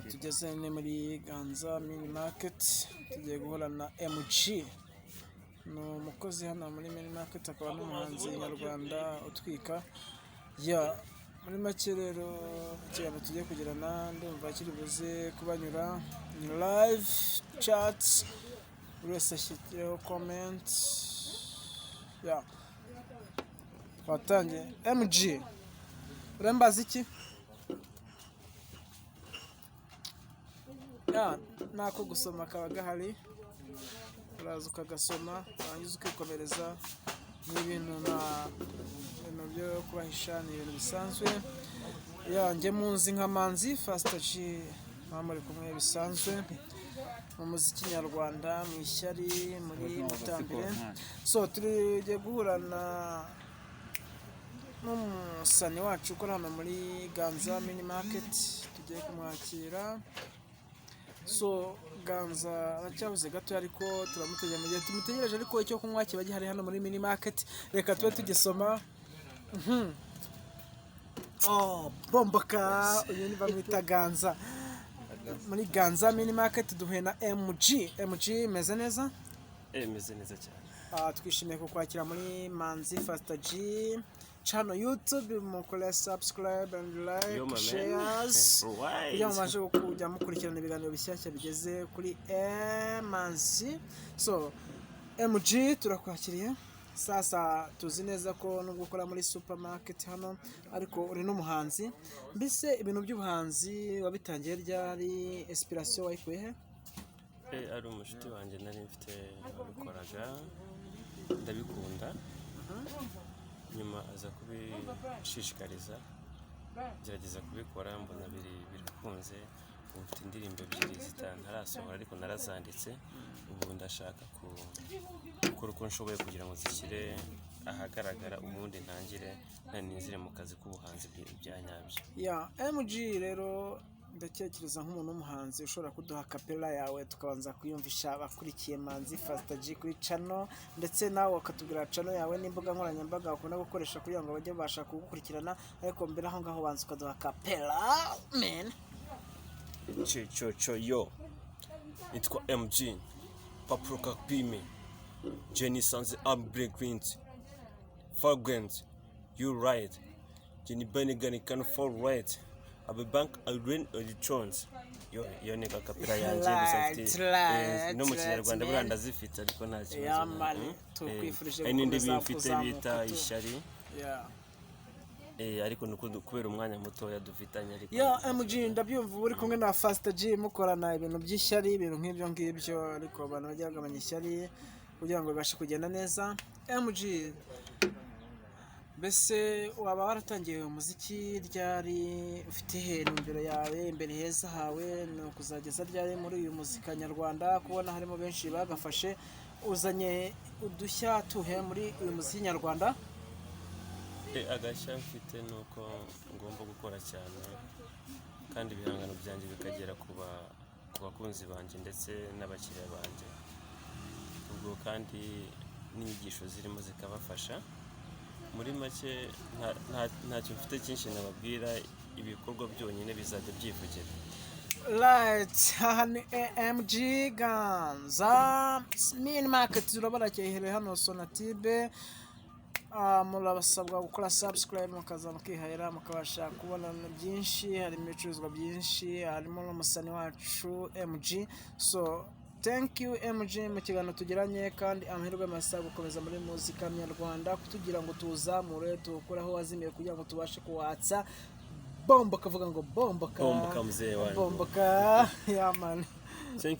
tugeze ni muri Ganza mini market, tugiye guhura na MG. Ni umukozi hano muri mini market, akaba n'umuhanzi nyarwanda utwika. Muri make rero ikintu tugiye kugirana ndumva kiri buze kubanyura ni live chat, buri wese ashyireho comment. Twatangiye. MG urembaza iki? Nako gusoma kaba gahari, uraza ukagasoma warangiza ukikomereza. Ni ibintu byo kubahisha, ni ibintu bisanzwe. Njye munzi nka Manzi Faster G, muri kumwe bisanzwe mu muziki nyarwanda, mu ishyari, muri mutambire. So tugiye guhurana n'umusani wacu ukora hano muri Ganza mini market, tugiye kumwakira. So Ganza aracyabuze gato, ariko turamutegera mu gihe tumutegereje, ariko icyo kunywa kiba gihari hano muri mini market. Reka tube tugisoma. Bomboka, uyu ni bamwita Ganza. Muri Ganza mini market duhuye na MG meze neza? Meze neza cyane. Twishimiye kukwakira muri Manzi Faster G channel YouTube. Mukore subscribe and like, shares, kugira ngo mubashe kujya mukurikirana ibiganiro bishyashya bigeze kuri Manzi. So MG turakwakiriye. Sasa tuzi neza ko nubwo ukora muri supermarket hano, ariko uri n'umuhanzi. Mbese ibintu by'ubuhanzi wabitangiye ryari? Inspiration wayikuye he? Ari umushuti wanjye nari mfite wabikoraga, ndabikunda. Nyuma aza kubishishikariza, gerageza kubikora, mbona birakunze. Ubu mfite indirimbo ebyiri zitarasohora, ariko narazanditse. Ubu ndashaka gukora uko nshoboye kugira ngo zishyire ahagaragara, ubundi ntangire nanizire mu kazi k'ubuhanzi bya nyabyo. MG rero ndatekereza nk'umuntu w'umuhanzi ushobora kuduha kapela yawe tukabanza kuyumvisha abakurikiye Manzi Faster G kuri channel, ndetse nawe ukatubwira channel yawe n'imbuga nkoranyambaga ukunda gukoresha kugira ngo bajye babasha kugukurikirana. Ariko mbere aho ngaho banza ukaduha kapela man. Yo, nitwa MG, Paprika Pime, Jenny Sanze Ambrequint, Fragrance, You Right, Jenny Bennigan can fall right, Abe Bank Alwen Electrons. Yo ni kapira yanjye gusa no mu Kinyarwanda buranda zifite, ariko nta kibazo. Tukwifurije n'indi bifite bita ishyari. Ariko kubera umwanya mutoya dufitanye, ariko MG ndabyumva uri kumwe na Faster G mukorana ibintu by'ishyari, ibintu nk'ibyo ngibyo, ariko abantu bajya bagabanya ishyari kugira ngo bibashe kugenda neza. MG mbese waba waratangiye umuziki ryari? Ufite he imbere yawe, imbere heza hawe ni ukuzageza ryari muri uyu muzika nyarwanda? Kubona harimo benshi bagafashe, uzanye udushya tuhe muri uyu muziki nyarwanda? Agashya mfite nuko ngomba gukora cyane, kandi ibihangano byanjye bikagera ku bakunzi banjye ndetse n'abakiriya banjye. Ubwo kandi n'inyigisho zirimo zikabafasha. Muri make ntacyo mfite cyinshi nababwira, ibikorwa byonyine bizajya byivugira. Aha ni MG Ganza mini market, urabarakehere hano Sonatube. Murabasabwa gukora subscribe, mukaza mukihahira, mukabasha kubona byinshi. Harimo ibicuruzwa byinshi, harimo n'umusani wacu MG. So thank you MG mu kiganiro tugiranye, kandi amahirwe masa gukomeza muri muzika nyarwanda, kutugira ngo tuzamure, tukuraho wazimiye kugira ngo tubashe kuwatsa bomboka. Kavuga ngo bomboka mzee wangu, bomboka. Man. Thank you.